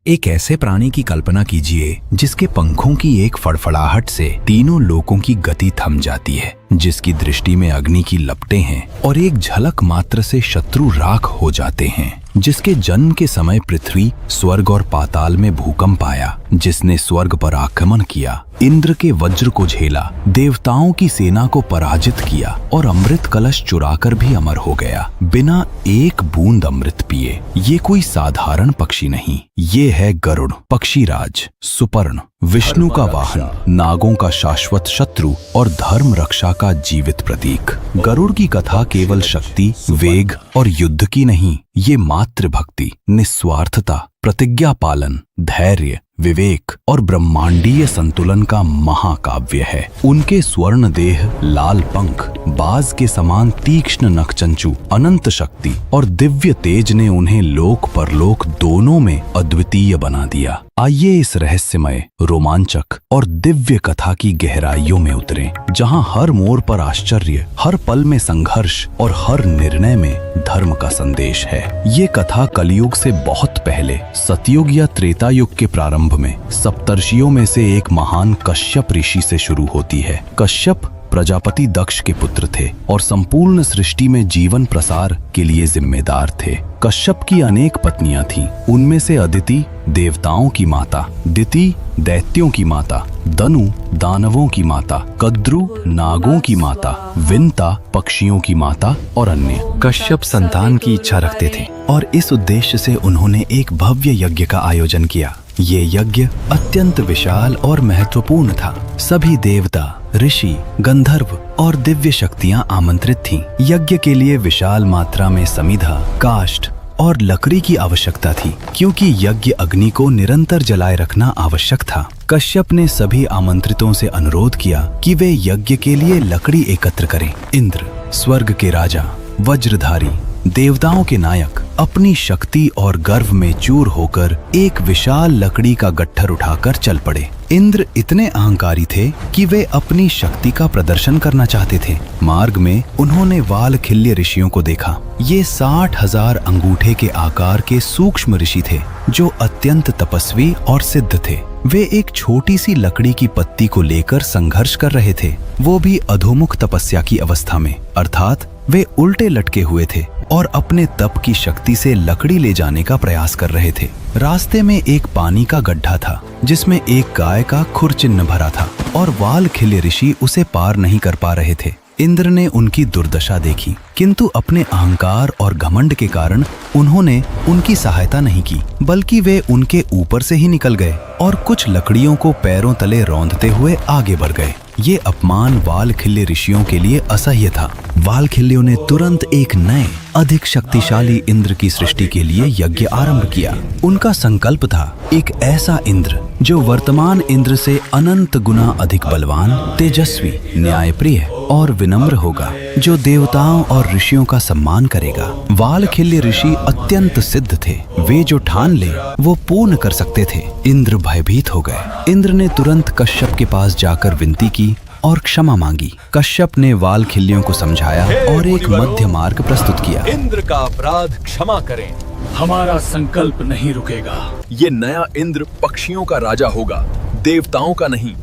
एक ऐसे प्राणी की कल्पना कीजिए जिसके पंखों की एक फड़फड़ाहट से तीनों लोकों की गति थम जाती है, जिसकी दृष्टि में अग्नि की लपटें हैं और एक झलक मात्र से शत्रु राख हो जाते हैं, जिसके जन्म के समय पृथ्वी, स्वर्ग और पाताल में भूकंप आया, जिसने स्वर्ग पर आक्रमण किया, इंद्र के वज्र को झेला, देवताओं की सेना को पराजित किया और अमृत कलश चुराकर भी अमर हो गया बिना एक बूंद अमृत पिए। ये कोई साधारण पक्षी नहीं, ये है गरुड़, पक्षीराज, सुपर्ण, विष्णु का वाहन, नागों का शाश्वत शत्रु और धर्म रक्षा का जीवित प्रतीक। गरुड़ की कथा केवल शक्ति, वेग और युद्ध की नहीं, ये मातृभक्ति, निस्वार्थता, प्रतिज्ञा पालन, धैर्य, विवेक और ब्रह्मांडीय संतुलन का महाकाव्य है। उनके स्वर्ण देह, लाल पंख, बाज के समान तीक्ष्ण नखचंचू, अनंत शक्ति और दिव्य तेज ने उन्हें लोक परलोक दोनों में अद्वितीय बना दिया। आइए इस रहस्यमय, रोमांचक और दिव्य कथा की गहराइयों में उतरें, जहां हर मोड़ पर आश्चर्य, हर पल में संघर्ष और हर निर्णय में धर्म का संदेश है। ये कथा कलयुग से बहुत पहले, सतयुग या त्रेता युग के प्रारंभ में सप्तर्षियों में से एक महान कश्यप ऋषि से शुरू होती है। कश्यप प्रजापति दक्ष के पुत्र थे और संपूर्ण सृष्टि में जीवन प्रसार के लिए जिम्मेदार थे। कश्यप की अनेक पत्नियां थीं। उनमें से अदिति देवताओं की माता, दिति दैत्यों की माता, दनु दानवों की माता, कद्रु नागों की माता, विंता पक्षियों की माता और अन्य। कश्यप संतान की इच्छा रखते थे और इस उद्देश्य से उन्होंने एक भव्य यज्ञ का आयोजन किया। ये यज्ञ अत्यंत विशाल और महत्वपूर्ण था। सभी देवता, ऋषि, गंधर्व और दिव्य शक्तियां आमंत्रित थीं। यज्ञ के लिए विशाल मात्रा में समिधा, काष्ठ और लकड़ी की आवश्यकता थी, क्योंकि यज्ञ अग्नि को निरंतर जलाए रखना आवश्यक था। कश्यप ने सभी आमंत्रितों से अनुरोध किया कि वे यज्ञ के लिए लकड़ी एकत्र करें। इंद्र, स्वर्ग के राजा, वज्रधारी, देवताओं के नायक, अपनी शक्ति और गर्व में चूर होकर एक विशाल लकड़ी का गट्ठर उठाकर चल पड़े। इंद्र इतने अहंकारी थे कि वे अपनी शक्ति का प्रदर्शन करना चाहते थे। मार्ग में उन्होंने वालखिल्य ऋषियों को देखा। ये 60,000 अंगूठे के आकार के सूक्ष्म ऋषि थे, जो अत्यंत तपस्वी और सिद्ध थे। वे एक छोटी सी लकड़ी की पत्ती को लेकर संघर्ष कर रहे थे, वो भी अधोमुख तपस्या की अवस्था में, अर्थात वे उल्टे लटके हुए थे और अपने तप की शक्ति से लकड़ी ले जाने का प्रयास कर रहे थे। रास्ते में एक पानी का गड्ढा था, जिसमें एक गाय का खुर चिन्ह भरा था और वालखिल्य ऋषि उसे पार नहीं कर पा रहे थे। इंद्र ने उनकी दुर्दशा देखी, किंतु अपने अहंकार और घमंड के कारण उन्होंने उनकी सहायता नहीं की, बल्कि वे उनके ऊपर से ही निकल गए और कुछ लकड़ियों को पैरों तले रौंदते हुए आगे बढ़ गए। ये अपमान वालखिल्य ऋषियों के लिए असह्य था। वालखिल्यों ने तुरंत एक नए, अधिक शक्तिशाली इंद्र की सृष्टि के लिए यज्ञ आरंभ किया। उनका संकल्प था एक ऐसा इंद्र जो वर्तमान इंद्र से अनंत गुना अधिक बलवान, तेजस्वी, न्यायप्रिय और विनम्र होगा, जो देवताओं और ऋषियों का सम्मान करेगा। वालखिल्य ऋषि अत्यंत सिद्ध थे। वे जो ठान ले वो पूर्ण कर सकते थे। इंद्र भयभीत हो गए। इंद्र ने तुरंत कश्यप के पास जाकर विनती की और क्षमा मांगी। कश्यप ने वालखिल्यों को समझाया और एक मध्य मार्ग प्रस्तुत किया। इंद्र का अपराध क्षमा करें, हमारा संकल्प नहीं रुकेगा। ये नया इंद्र पक्षियों का राजा होगा, देवताओं का नहीं।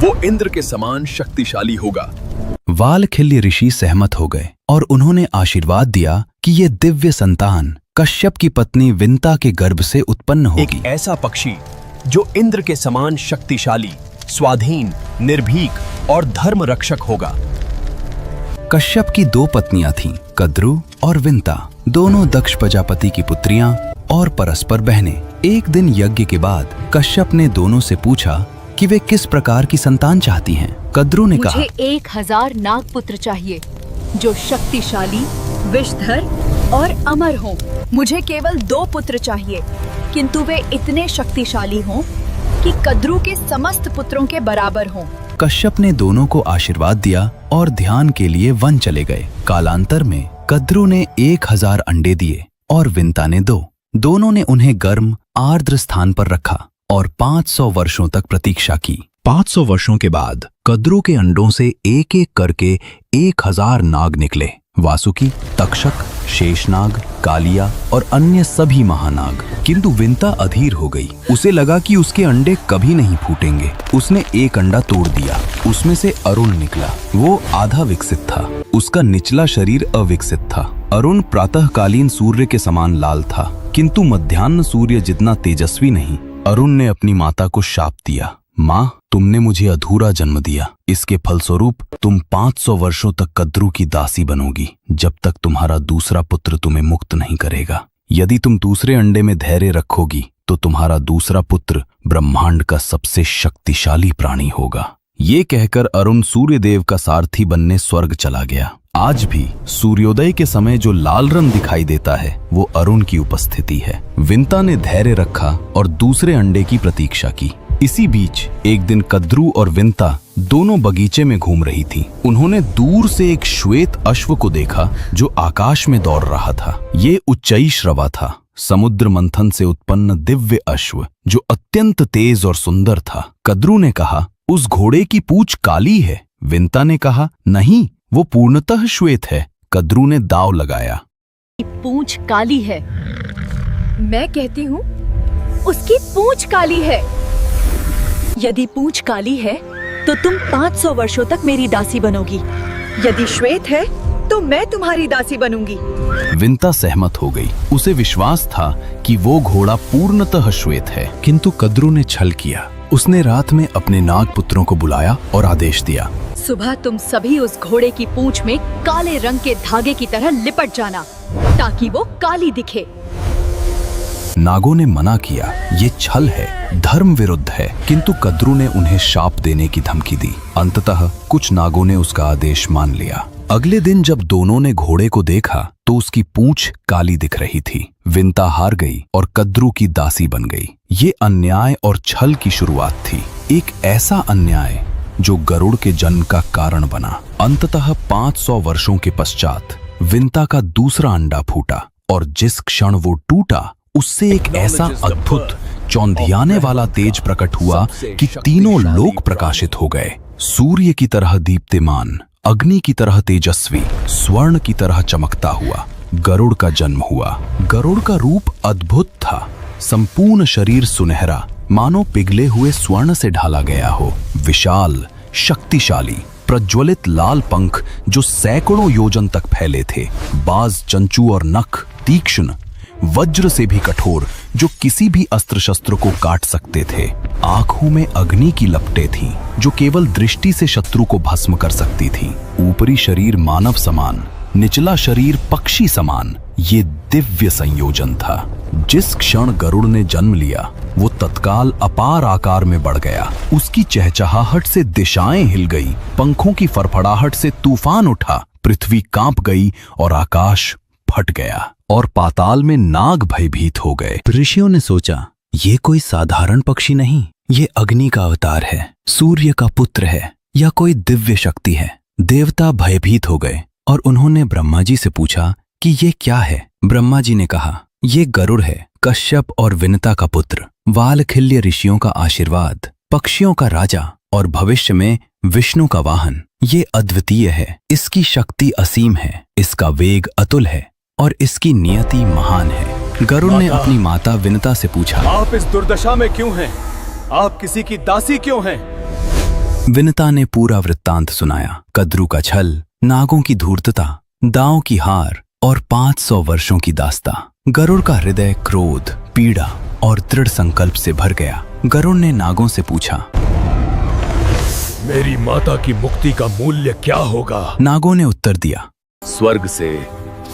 वो इंद्र के समान शक्तिशाली होगा। वालखिल्य ऋषि सहमत हो गए और उन्होंने आशीर्वाद दिया कि ये दिव्य संतान कश्यप की पत्नी विंता के गर्भ से उत्पन्न होगी। एक ऐसा पक्षी जो इंद्र के समान शक्तिशाली, स्वाधीन, निर्भीक और धर्म रक्षक होगा। कश्यप की 2 पत्नियां थीं, कद्रु और विंता, दोनों दक्ष प्रजापति की पुत्रियां और परस्पर बहनें। एक दिन यज्ञ के बाद कश्यप ने दोनों से पूछा कि वे किस प्रकार की संतान चाहती हैं। कद्रु ने कहा, मुझे 1000 नागपुत्र चाहिए, जो शक्तिशाली, विषधर और अमर हों। मुझे केवल 2 पुत्र चाहिए, किंतु वे इतने शक्तिशाली हों कि कद्रु के समस्त पुत्रों के बराबर हों। कश्यप ने दोनों को आशीर्वाद दिया और ध्यान के लिए वन चले गए। कालांतर में कद्रु ने 1000 अंडे दिए और विंता ने 2। दोनों ने उन्हें गर्म, आर्द्र स्थान पर रखा और 500 वर्षों तक प्रतीक्षा की। 500 वर्षों के बाद कद्रु के अंडों से एक एक करके 1000 नाग निकले। वासुकी, तक्षक, शेषनाग, कालिया और अन्य सभी महानाग। किंतु विंता अधीर हो गई। उसे लगा कि उसके अंडे कभी नहीं फूटेंगे। उसने एक अंडा तोड़ दिया। उसमें से अरुण निकला। वो आधा विकसित था। उसका निचला शरीर अविकसित था। अरुण प्रातःकालीन सूर्य के समान लाल था, किंतु मध्याह्न सूर्य जितना तेजस्वी नहीं। अरुण ने अपनी माता को शाप दिया, माँ, तुमने मुझे अधूरा जन्म दिया। इसके फलस्वरूप तुम 500 वर्षों तक कद्रू की दासी बनोगी, जब तक तुम्हारा दूसरा पुत्र तुम्हें मुक्त नहीं करेगा। यदि तुम दूसरे अंडे में धैर्य रखोगी तो तुम्हारा दूसरा पुत्र ब्रह्मांड का सबसे शक्तिशाली प्राणी होगा। ये कहकर अरुण सूर्यदेव का सारथी बनने स्वर्ग चला गया। आज भी सूर्योदय के समय जो लाल रंग दिखाई देता है वो अरुण की उपस्थिति है। विंता ने धैर्य रखा और दूसरे अंडे की प्रतीक्षा की। इसी बीच एक दिन कद्रू और विंता दोनों बगीचे में घूम रही थी। उन्होंने दूर से एक श्वेत अश्व को देखा जो आकाश में दौड़ रहा था। ये उच्चई श्रवा था, समुद्र मंथन से उत्पन्न दिव्य अश्व जो अत्यंत तेज और सुंदर था। कद्रू ने कहा, उस घोड़े की पूंछ काली है। विंता ने कहा, नहीं, वो पूर्णतः श्वेत है। कद्रू ने दांव लगाया। पूंछ काली है। मैं कहती हूँ उसकी पूंछ काली है। यदि पूंछ काली है तो तुम 500 वर्षों तक मेरी दासी बनोगी। यदि श्वेत है तो मैं तुम्हारी दासी बनूंगी। विंता सहमत हो गई। उसे विश्वास था कि वो घोड़ा पूर्णतः श्वेत है। किंतु कद्रू ने छल किया। उसने रात में अपने नाग पुत्रों को बुलाया और आदेश दिया, सुबह तुम सभी उस घोड़े की पूंछ में काले रंग के धागे की तरह लिपट जाना ताकि वो काली दिखे। नागों ने मना किया, ये छल है, धर्म विरुद्ध है। किंतु कद्रू ने उन्हें शाप देने की धमकी दी। अंततः कुछ नागों ने उसका आदेश मान लिया। अगले दिन जब दोनों ने घोड़े को देखा तो उसकी पूंछ काली दिख रही थी। विंता हार गई और कद्रू की दासी बन गई। ये अन्याय और छल की शुरुआत थी, एक ऐसा अन्याय जो गरुड़ के जन्म का कारण बना। अंततः 500 वर्षों के पश्चात विंता का दूसरा अंडा फूटा और जिस क्षण वो टूटा उससे एक ऐसा अद्भुत चौंधियाने वाला तेज प्रकट हुआ कि तीनों लोक प्रकाशित हो गए। सूर्य की तरह दीप्तिमान, अग्नि की तरह तेजस्वी, स्वर्ण की तरह चमकता हुआ गरुड़ का जन्म हुआ। गरुड़ का रूप अद्भुत था। संपूर्ण शरीर सुनहरा, मानो पिघले हुए स्वर्ण से ढाला गया हो। विशाल, शक्तिशाली, प्रज्वलित लाल पंख जो सैकड़ों योजन तक फैले थे। बाज, चंचू और नख तीक्ष्ण, वज्र से भी कठोर जो किसी भी अस्त्र शस्त्र को काट सकते थे। आंखों में अग्नि की लपटें थीं जो केवल दृष्टि से शत्रु को भस्म कर सकती थी। ऊपरी शरीर मानव समान, निचला शरीर पक्षी समान। ये दिव्य संयोजन था। जिस क्षण गरुड़ ने जन्म लिया वो तत्काल अपार आकार में बढ़ गया। उसकी चहचहाहट से दिशाएं हिल गई, पंखों की फड़फड़ाहट से तूफान उठा, पृथ्वी कांप गई और आकाश फट गया और पाताल में नाग भयभीत हो गए। ऋषियों ने सोचा, ये कोई साधारण पक्षी नहीं, ये अग्नि का अवतार है, सूर्य का पुत्र है या कोई दिव्य शक्ति है। देवता भयभीत हो गए और उन्होंने ब्रह्मा जी से पूछा कि ये क्या है। ब्रह्मा जी ने कहा, ये गरुड़ है, कश्यप और विनता का पुत्र, वालखिल्य ऋषियों का आशीर्वाद, पक्षियों का राजा और भविष्य में विष्णु का वाहन। ये अद्वितीय है, इसकी शक्ति असीम है, इसका वेग अतुल है और इसकी नियति महान है। गरुड़ ने अपनी माता विनता से पूछा, आप इस दुर्दशा में क्यों हैं? आप किसी की दासी क्यों हैं? विनता ने पूरा वृत्तांत सुनाया। कद्रू का छल, नागों की धूर्तता, दांव की हार और 500 वर्षों की दास्ता। गरुड़ का हृदय क्रोध, पीड़ा और दृढ़ संकल्प से भर गया। गरुड़ ने नागों से पूछा, मेरी माता की मुक्ति का मूल्य क्या होगा? नागों ने उत्तर दिया, स्वर्ग से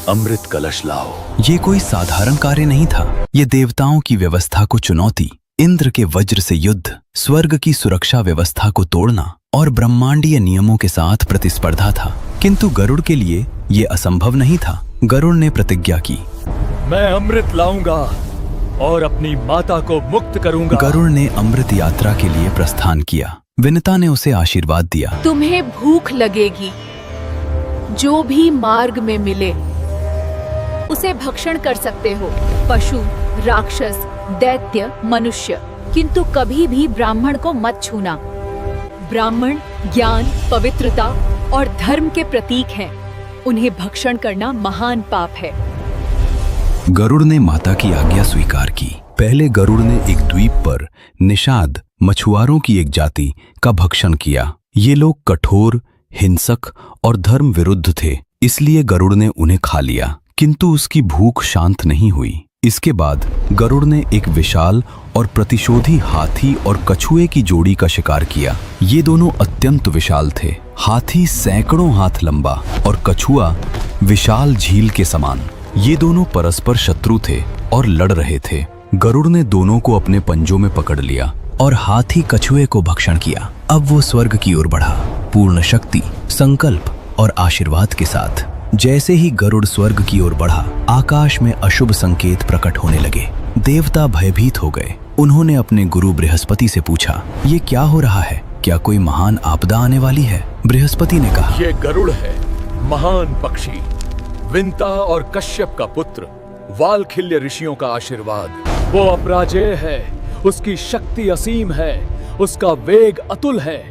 अमृत कलश लाओ। ये कोई साधारण कार्य नहीं था। ये देवताओं की व्यवस्था को चुनौती, इंद्र के वज्र से युद्ध, स्वर्ग की सुरक्षा व्यवस्था को तोड़ना और ब्रह्मांडीय नियमों के साथ प्रतिस्पर्धा था। किंतु गरुड़ के लिए ये असंभव नहीं था। गरुड़ ने प्रतिज्ञा की, मैं अमृत लाऊंगा और अपनी माता को मुक्त करूंगा। गरुड़ ने अमृत यात्रा के लिए प्रस्थान किया। विनता ने उसे आशीर्वाद दिया, तुम्हें भूख लगेगी, जो भी मार्ग में मिले उसे भक्षण कर सकते हो, पशु, राक्षस, दैत्य, मनुष्य, किंतु कभी भी ब्राह्मण को मत छूना। ब्राह्मण ज्ञान, पवित्रता और धर्म के प्रतीक हैं। उन्हें भक्षण करना महान पाप है। गरुड़ ने माता की आज्ञा स्वीकार की। पहले गरुड़ ने एक द्वीप पर निषाद मछुआरों की एक जाति का भक्षण किया। ये लोग कठोर, हिंसक और धर्म विरुद्ध थे, इसलिए गरुड़ ने उन्हें खा लिया। किंतु उसकी भूख शांत नहीं हुई। इसके बाद गरुड़ ने एक विशाल और प्रतिशोधी हाथी और कछुए की जोड़ी का शिकार किया। ये दोनों अत्यंत विशाल थे। हाथी सैकड़ों हाथ लंबा और कछुआ विशाल झील के समान। ये दोनों परस्पर शत्रु थे और लड़ रहे थे। गरुड़ ने दोनों को अपने पंजों में पकड़ लिया और हाथी कछुए को भक्षण किया। अब वो स्वर्ग की ओर बढ़ा, पूर्ण शक्ति, संकल्प और आशीर्वाद के साथ। जैसे ही गरुड़ स्वर्ग की ओर बढ़ा, आकाश में अशुभ संकेत प्रकट होने लगे। देवता भयभीत हो गए। उन्होंने अपने गुरु बृहस्पति से पूछा, ये क्या हो रहा है? क्या कोई महान आपदा आने वाली है? बृहस्पति ने कहा, ये गरुड़ है, महान पक्षी, विंता और कश्यप का पुत्र, वालखिल्य ऋषियों का आशीर्वाद। वो अपराजेय है, उसकी शक्ति असीम है, उसका वेग अतुल है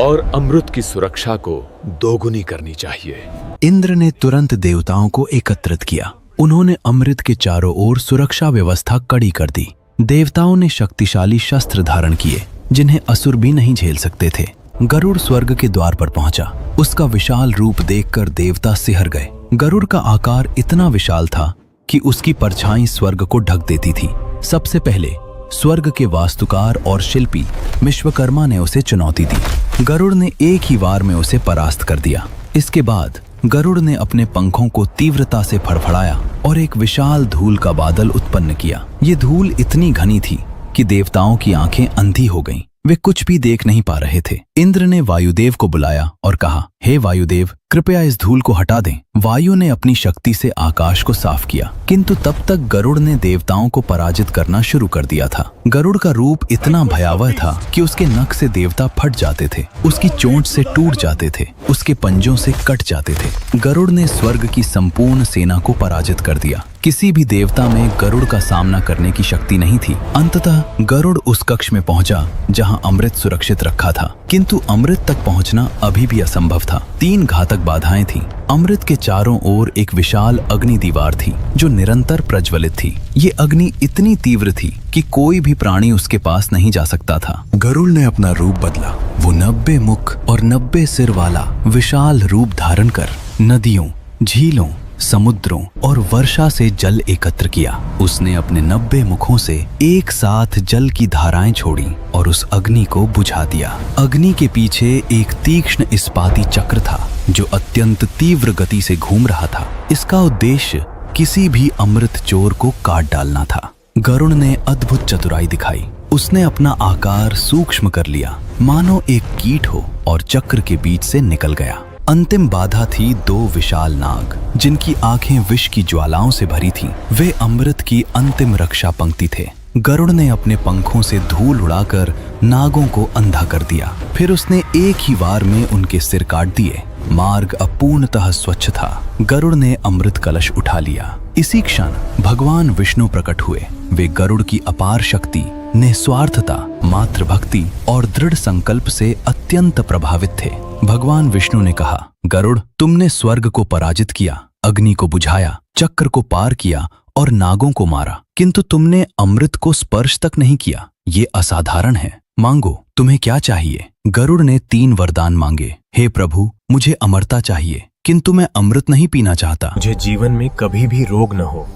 और अमृत की सुरक्षा को दोगुनी करनी चाहिए। इंद्र ने तुरंत देवताओं को एकत्रित किया। उन्होंने अमृत के चारों ओर सुरक्षा व्यवस्था कड़ी कर दी। देवताओं ने शक्तिशाली शस्त्र धारण किए, जिन्हें असुर भी नहीं झेल सकते थे। गरुड़ स्वर्ग के द्वार पर पहुंचा। उसका विशाल रूप देखकर देवता सिहर गए। गरुड़ का आकार इतना विशाल था कि उसकी परछाई स्वर्ग को ढक देती थी। सबसे पहले स्वर्ग के वास्तुकार और शिल्पी विश्वकर्मा ने उसे चुनौती दी। गरुड़ ने एक ही वार में उसे परास्त कर दिया। इसके बाद गरुड़ ने अपने पंखों को तीव्रता से फड़फड़ाया और एक विशाल धूल का बादल उत्पन्न किया। ये धूल इतनी घनी थी कि देवताओं की आंखें अंधी हो गईं। वे कुछ भी देख नहीं पा रहे थे। इंद्र ने वायुदेव को बुलाया और कहा, हे वायुदेव, कृपया इस धूल को हटा दें। वायु ने अपनी शक्ति से आकाश को साफ किया, किंतु तब तक गरुड़ ने देवताओं को पराजित करना शुरू कर दिया था। गरुड़ का रूप इतना भयावह था कि उसके नख से देवता फट जाते थे, उसकी चोंच से टूट जाते थे, उसके पंजों से कट जाते थे। गरुड़ ने स्वर्ग की संपूर्ण सेना को पराजित कर दिया। किसी भी देवता में गरुड़ का सामना करने की शक्ति नहीं थी। अंततः गरुड़ उस कक्ष में पहुंचा जहां अमृत सुरक्षित रखा था, किंतु अमृत तक पहुंचना अभी भी असंभव था। 3 घातक बाधाएं थीं। अमृत के चारों ओर एक विशाल अग्नि दीवार थी जो निरंतर प्रज्वलित थी। ये अग्नि इतनी तीव्र थी कि कोई भी प्राणी उसके पास नहीं जा सकता था। गरुड़ ने अपना रूप बदला। वो 90 मुख और 90 सिर वाला विशाल रूप धारण कर नदियों, झीलों, समुद्रों और वर्षा से जल एकत्र किया। उसने अपने 90 मुखों से एक साथ जल की धाराएं छोड़ी और उस अग्नि को बुझा दिया। अग्नि के पीछे एक तीक्ष्ण इस्पाती चक्र था जो अत्यंत तीव्र गति से घूम रहा था। इसका उद्देश्य किसी भी अमृत चोर को काट डालना था। गरुड़ ने अद्भुत चतुराई दिखाई। उसने अपना आकार सूक्ष्म कर लिया, मानो एक कीट हो, और चक्र के बीच से निकल गया। अंतिम बाधा थी 2 विशाल नाग, जिनकी आंखें विष की ज्वालाओं से भरी थीं। वे अमृत की अंतिम रक्षा पंक्ति थे। गरुड़ ने अपने पंखों से धूल उड़ाकर नागों को अंधा कर दिया। फिर उसने एक ही वार में उनके सिर काट दिए। मार्ग अब पूर्णतः स्वच्छ था। गरुड़ ने अमृत कलश उठा लिया। इसी क्षण भगवान विष्णु प्रकट हुए। वे गरुड़ की अपार शक्ति, निस्वार्थता, मातृभक्ति और दृढ़ संकल्प से अत्यंत प्रभावित थे। भगवान विष्णु ने कहा, गरुड़, तुमने स्वर्ग को पराजित किया, अग्नि को बुझाया, चक्र को पार किया और नागों को मारा, किंतु तुमने अमृत को स्पर्श तक नहीं किया। ये असाधारण है। मांगो, तुम्हें क्या चाहिए? गरुड़ ने 3 वरदान मांगे। हे प्रभु, मुझे अमरता चाहिए, किंतु मैं अमृत नहीं पीना चाहता। मुझे जीवन में कभी भी रोग न हो।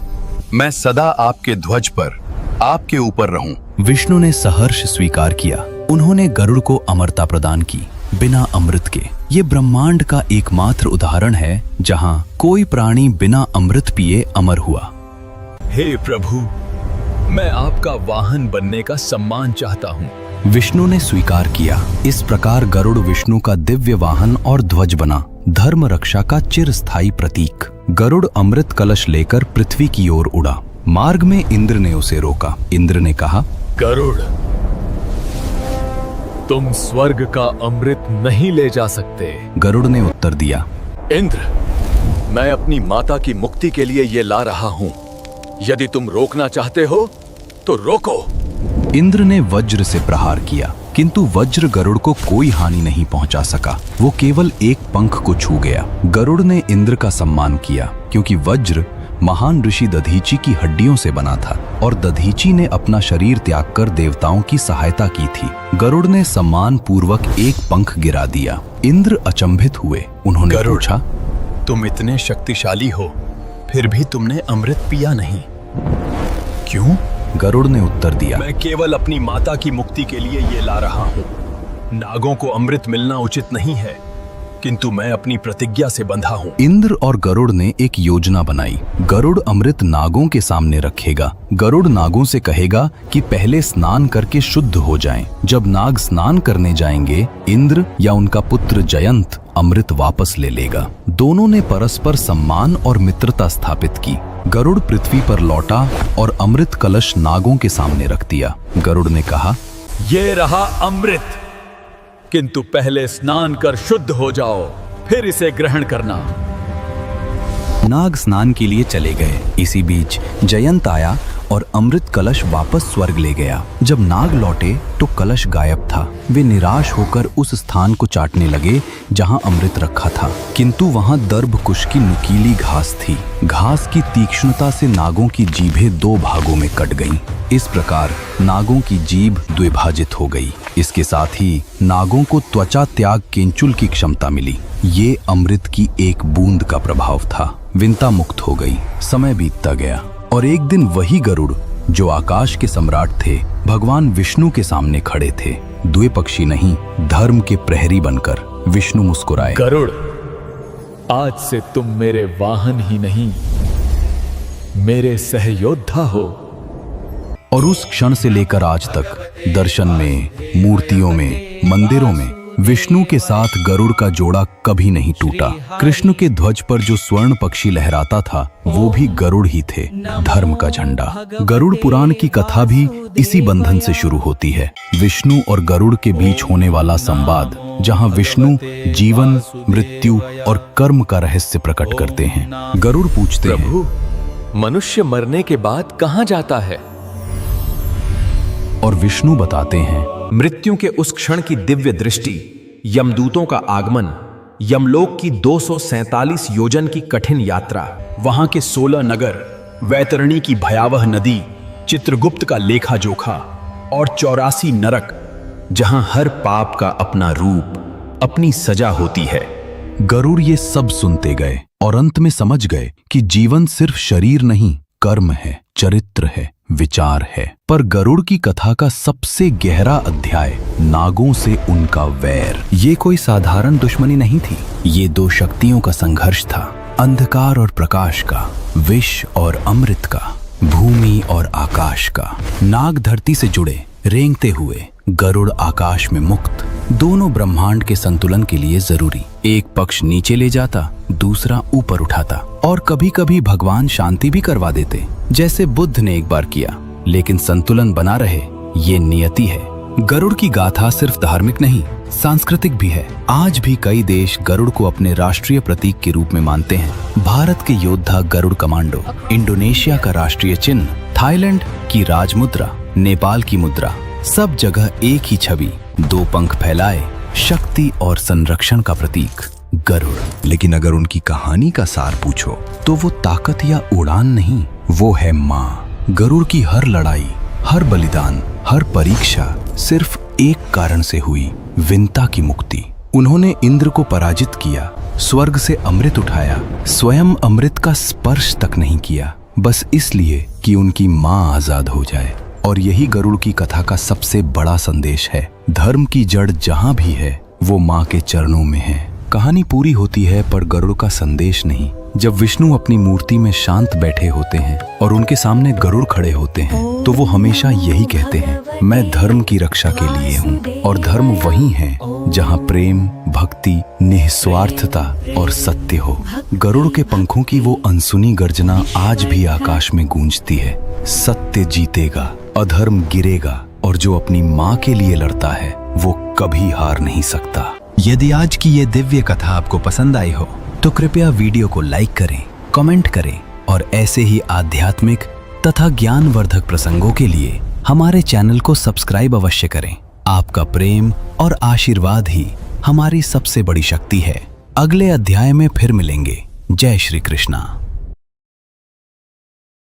मैं सदा आपके ध्वज पर, आपके ऊपर रहूं। विष्णु ने सहर्ष स्वीकार किया। उन्होंने गरुड़ को अमरता प्रदान की, बिना अमृत के। ये ब्रह्मांड का एकमात्र उदाहरण है जहां कोई प्राणी बिना अमृत पिए अमर हुआ। हे प्रभु, मैं आपका वाहन बनने का सम्मान चाहता हूँ। विष्णु ने स्वीकार किया। इस प्रकार गरुड़ विष्णु का दिव्य वाहन और ध्वज बना, धर्म रक्षा का चिरस्थायी प्रतीक। गरुड़ अमृत कलश लेकर पृथ्वी की ओर उड़ा। मार्ग में इंद्र ने उसे रोका। इंद्र ने कहा, गरुड़, तुम स्वर्ग का अमृत नहीं ले जा सकते। गरुड़ ने उत्तर दिया, इंद्र, मैं अपनी माता की मुक्ति के लिए ये ला रहा हूँ। यदि तुम रोकना चाहते हो तो रोको। इंद्र ने वज्र से प्रहार किया, किंतु वज्र गरुड़ को कोई हानि नहीं पहुंचा सका। वो केवल एक पंख को छू गया। गरुड़ ने इंद्र का सम्मान किया क्योंकि वज्र महान ऋषि दधीची की हड्डियों से बना था और दधीची ने अपना शरीर त्याग कर देवताओं की सहायता की थी। गरुड़ ने सम्मान पूर्वक एक पंख गिरा दिया। इंद्र अचंभित हुए। उन्होंने पूछा, तुम इतने शक्तिशाली हो, फिर भी तुमने अमृत पिया नहीं, क्यों? गरुड़ ने उत्तर दिया, मैं केवल अपनी माता की मुक्ति के लिए ये ला रहा हूँ। नागों को अमृत मिलना उचित नहीं है, किंतु मैं अपनी प्रतिज्ञा से बंधा हूँ। इंद्र और गरुड़ ने एक योजना बनाई। गरुड़ अमृत नागों के सामने रखेगा। गरुड़ नागों से कहेगा कि पहले स्नान करके शुद्ध हो जाएं। जब नाग स्नान करने जाएंगे, इंद्र या उनका पुत्र जयंत अमृत वापस ले लेगा। दोनों ने परस्पर सम्मान और मित्रता स्थापित की। गरुड़ पृथ्वी पर लौटा और अमृत कलश नागों के सामने रख दिया। गरुड़ ने कहा, ये रहा अमृत, किंतु पहले स्नान कर शुद्ध हो जाओ, फिर इसे ग्रहण करना। नाग स्नान के लिए चले गए। इसी बीच जयंत आया और अमृत कलश वापस स्वर्ग ले गया। जब नाग लौटे तो कलश गायब था। वे निराश होकर उस स्थान को चाटने लगे जहां अमृत रखा था, किंतु वहां दर्भकुश की नुकीली घास थी। घास की तीक्ष्णता से नागों की जीभें दो भागों में कट गईं। इस प्रकार नागों की जीभ द्विभाजित हो गई। इसके साथ ही नागों को त्वचा त्याग केंचुल की क्षमता मिली। ये अमृत की एक बूंद का प्रभाव था। विंता मुक्त हो गई। समय बीतता गया और एक दिन वही गरुड़ जो आकाश के सम्राट थे, भगवान विष्णु के सामने खड़े थे। द्विपक्षी नहीं, धर्म के प्रहरी बनकर। विष्णु मुस्कुराए, गरुड़, आज से तुम मेरे वाहन ही नहीं, मेरे सहयोद्धा हो। और उस क्षण से लेकर आज तक दर्शन में, मूर्तियों में, मंदिरों में विष्णु के साथ गरुड़ का जोड़ा कभी नहीं टूटा। कृष्ण के ध्वज पर जो स्वर्ण पक्षी लहराता था, वो भी गरुड़ ही थे, धर्म का झंडा। गरुड़ पुराण की कथा भी इसी बंधन से शुरू होती है। विष्णु और गरुड़ के बीच होने वाला संवाद, जहां विष्णु जीवन, मृत्यु और कर्म का रहस्य प्रकट करते हैं। गरुड़ पूछते हैं, प्रभु, मनुष्य मरने के बाद कहाँ जाता है? और विष्णु बताते हैं, मृत्यु के उस क्षण की दिव्य दृष्टि, यमदूतों का आगमन, यमलोक की 247 योजन की कठिन यात्रा, वहां के 16 नगर, वैतरणी की भयावह नदी, चित्रगुप्त का लेखा जोखा और 84 नरक, जहां हर पाप का अपना रूप, अपनी सजा होती है। गरुड़ ये सब सुनते गए और अंत में समझ गए कि जीवन सिर्फ शरीर नहीं, कर्म है, चरित्र है, विचार है। पर गरुड़ की कथा का सबसे गहरा अध्याय नागों से उनका वैर। ये कोई साधारण दुश्मनी नहीं थी। ये दो शक्तियों का संघर्ष था, अंधकार और प्रकाश का, विष और अमृत का, भूमि और आकाश का। नाग धरती से जुड़े, रेंगते हुए, गरुड़ आकाश में मुक्त। दोनों ब्रह्मांड के संतुलन के लिए जरूरी। एक पक्ष नीचे ले जाता, दूसरा ऊपर उठाता। और कभी कभी भगवान शांति भी करवा देते, जैसे बुद्ध ने एक बार किया। लेकिन संतुलन बना रहे, ये नियति है। गरुड़ की गाथा सिर्फ धार्मिक नहीं, सांस्कृतिक भी है। आज भी कई देश गरुड़ को अपने राष्ट्रीय प्रतीक के रूप में मानते हैं। भारत के योद्धा गरुड़ कमांडो, इंडोनेशिया का राष्ट्रीय चिन्ह, थाईलैंड की राजमुद्रा, नेपाल की मुद्रा, सब जगह एक ही छवि, दो पंख फैलाए, शक्ति और संरक्षण का प्रतीक गरुड़। लेकिन अगर उनकी कहानी का सार पूछो तो वो ताकत या उड़ान नहीं, वो है माँ। गरुड़ की हर लड़ाई, हर बलिदान, हर परीक्षा सिर्फ एक कारण से हुई, विंता की मुक्ति। उन्होंने इंद्र को पराजित किया, स्वर्ग से अमृत उठाया, स्वयं अमृत का स्पर्श तक नहीं किया, बस इसलिए कि उनकी माँ आजाद हो जाए। और यही गरुड़ की कथा का सबसे बड़ा संदेश है। धर्म की जड़ जहां भी है, वो माँ के चरणों में है। कहानी पूरी होती है, पर गरुड़ का संदेश नहीं। जब विष्णु अपनी मूर्ति में शांत बैठे होते हैं और उनके सामने गरुड़ खड़े होते हैं, तो वो हमेशा यही कहते हैं, मैं धर्म की रक्षा के लिए हूँ। और धर्म वही है जहाँ प्रेम, भक्ति, निस्वार्थता और सत्य हो। गरुड़ के पंखों की वो अनसुनी गर्जना आज भी आकाश में गूंजती है। सत्य जीतेगा, अधर्म गिरेगा, और जो अपनी माँ के लिए लड़ता है वो कभी हार नहीं सकता। यदि आज की ये दिव्य कथा आपको पसंद आई हो तो कृपया वीडियो को लाइक करें, कमेंट करें और ऐसे ही आध्यात्मिक तथा ज्ञानवर्धक प्रसंगों के लिए हमारे चैनल को सब्सक्राइब अवश्य करें। आपका प्रेम और आशीर्वाद ही हमारी सबसे बड़ी शक्ति है। अगले अध्याय में फिर मिलेंगे। जय श्री कृष्णा।